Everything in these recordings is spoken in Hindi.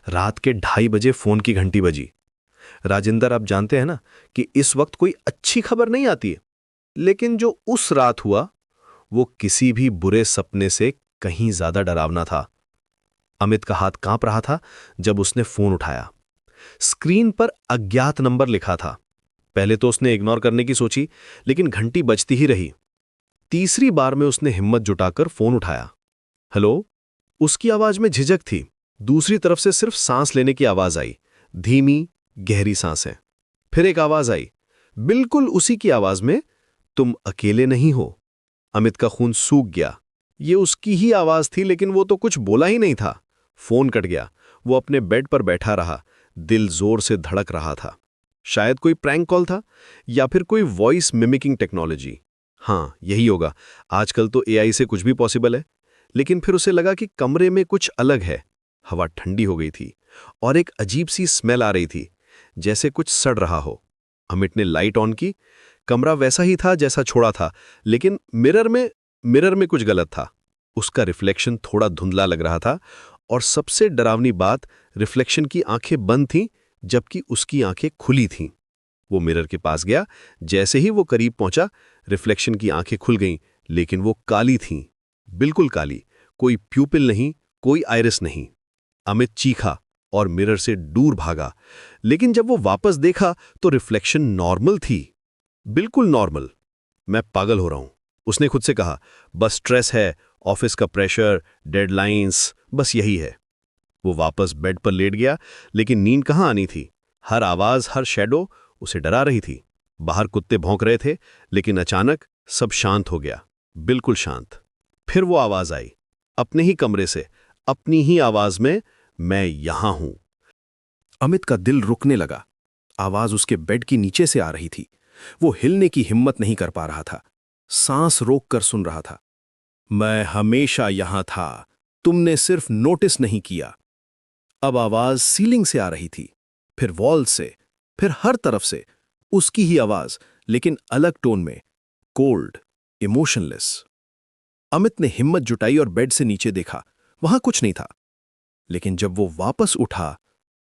रात के 2:30 बजे फोन की घंटी बजी। राजिंदर, आप जानते हैं ना कि इस वक्त कोई अच्छी खबर नहीं आती है, लेकिन जो उस रात हुआ वो किसी भी बुरे सपने से कहीं ज्यादा डरावना था। अमित का हाथ कांप रहा था जब उसने फोन उठाया। स्क्रीन पर अज्ञात नंबर लिखा था। पहले तो उसने इग्नोर करने की सोची, लेकिन घंटी बजती ही रही। तीसरी बार में उसने हिम्मत जुटाकर फोन उठाया। हेलो। उसकी आवाज में झिझक थी। दूसरी तरफ से सिर्फ सांस लेने की आवाज आई, धीमी गहरी सांसें। फिर एक आवाज आई, बिल्कुल उसी की आवाज में, तुम अकेले नहीं हो। अमित का खून सूख गया। ये उसकी ही आवाज थी, लेकिन वो तो कुछ बोला ही नहीं था। फोन कट गया। वो अपने बेड पर बैठा रहा, दिल जोर से धड़क रहा था। शायद कोई प्रैंक कॉल था या फिर कोई वॉइस मिमिकिंग टेक्नोलॉजी। हाँ, यही होगा। आजकल तो एआई से कुछ भी पॉसिबल है। लेकिन फिर उसे लगा कि कमरे में कुछ अलग है। हवा ठंडी हो गई थी और एक अजीब सी स्मेल आ रही थी, जैसे कुछ सड़ रहा हो। अमित ने लाइट ऑन की। कमरा वैसा ही था जैसा छोड़ा था, लेकिन मिरर में कुछ गलत था। उसका रिफ्लेक्शन थोड़ा धुंधला लग रहा था, और सबसे डरावनी बात, रिफ्लेक्शन की आंखें बंद थीं जबकि उसकी आंखें खुली थीं। वो मिरर के पास गया। जैसे ही वो करीब पहुंचा, रिफ्लेक्शन की आंखें खुल गईं, लेकिन वो काली थीं, बिल्कुल काली। कोई प्यूपिल नहीं, कोई आइरिस नहीं। अमित चीखा और मिरर से दूर भागा, लेकिन जब वो वापस देखा तो रिफ्लेक्शन नॉर्मल थी, बिल्कुल नॉर्मल। मैं पागल हो रहा हूं, उसने खुद से कहा। बस स्ट्रेस है, ऑफिस का प्रेशर, डेडलाइंस, बस यही है। वो वापस बेड पर लेट गया, लेकिन नींद कहाँ आनी थी। हर आवाज, हर शैडो उसे डरा रही थी। बाहर कुत्ते भौंक रहे थे, लेकिन अचानक सब शांत हो गया, बिल्कुल शांत। फिर वो आवाज आई, अपने ही कमरे से, अपनी ही आवाज में, मैं यहां हूं। अमित का दिल रुकने लगा। आवाज उसके बेड की नीचे से आ रही थी। वो हिलने की हिम्मत नहीं कर पा रहा था, सांस रोककर सुन रहा था। मैं हमेशा यहां था, तुमने सिर्फ नोटिस नहीं किया। अब आवाज सीलिंग से आ रही थी, फिर वॉल से, फिर हर तरफ से। उसकी ही आवाज, लेकिन अलग टोन में, कोल्ड, इमोशनलेस। अमित ने हिम्मत जुटाई और बेड से नीचे देखा। वहां कुछ नहीं था, लेकिन जब वो वापस उठा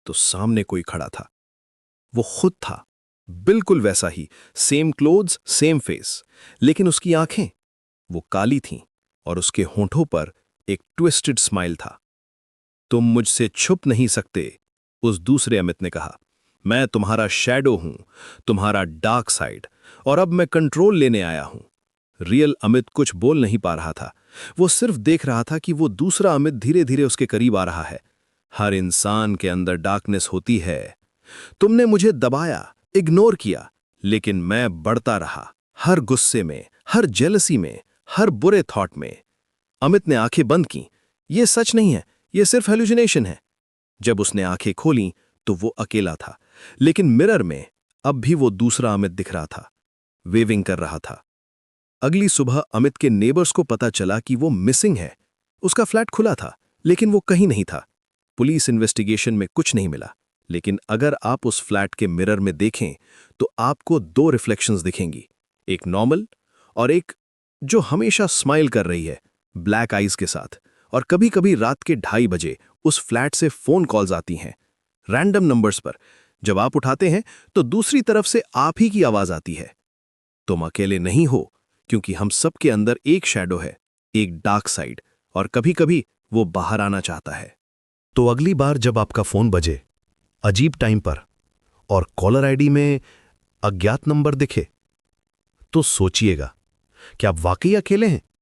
तो सामने कोई खड़ा था। वो खुद था, बिल्कुल वैसा ही, सेम क्लोथ्स, सेम फेस। लेकिन उसकी आंखें, वो काली थीं, और उसके होंठों पर एक ट्विस्टेड स्माइल था। तुम मुझसे छुप नहीं सकते, उस दूसरे अमित ने कहा। मैं तुम्हारा शैडो हूं, तुम्हारा डार्क साइड, और अब मैं कंट्रोल लेने आया हूं। रियल अमित कुछ बोल नहीं पा रहा था। वो सिर्फ देख रहा था कि वो दूसरा अमित धीरे धीरे उसके करीब आ रहा है। हर इंसान के अंदर डार्कनेस होती है। तुमने मुझे दबाया, इग्नोर किया, लेकिन मैं बढ़ता रहा, हर गुस्से में, हर जेलसी में, हर बुरे थॉट में। अमित ने आंखें बंद की। ये सच नहीं है, ये सिर्फ हेलुसिनेशन है। जब उसने आंखें खोलीं तो वो अकेला था, लेकिन मिरर में अब भी वो दूसरा अमित दिख रहा था, वेविंग कर रहा था। अगली सुबह अमित के नेबर्स को पता चला कि वो मिसिंग है। उसका फ्लैट खुला था, लेकिन वो कहीं नहीं था। पुलिस इन्वेस्टिगेशन में कुछ नहीं मिला, लेकिन अगर आप उस फ्लैट के मिरर में देखें तो आपको दो रिफ्लेक्शंस दिखेंगी, एक नॉर्मल और एक जो हमेशा स्माइल कर रही है, ब्लैक आईज के साथ। और कभी कभी रात के 2:30 बजे उस फ्लैट से फोन कॉल्स आती हैं, रैंडम नंबर्स पर। जब आप उठाते हैं तो दूसरी तरफ से आप ही की आवाज आती है, तुम अकेले नहीं हो, क्योंकि हम सबके अंदर एक शैडो है, एक डार्क साइड, और कभी कभी वो बाहर आना चाहता है। तो अगली बार जब आपका फोन बजे अजीब टाइम पर और कॉलर आईडी में अज्ञात नंबर दिखे, तो सोचिएगा, क्या आप वाकई अकेले हैं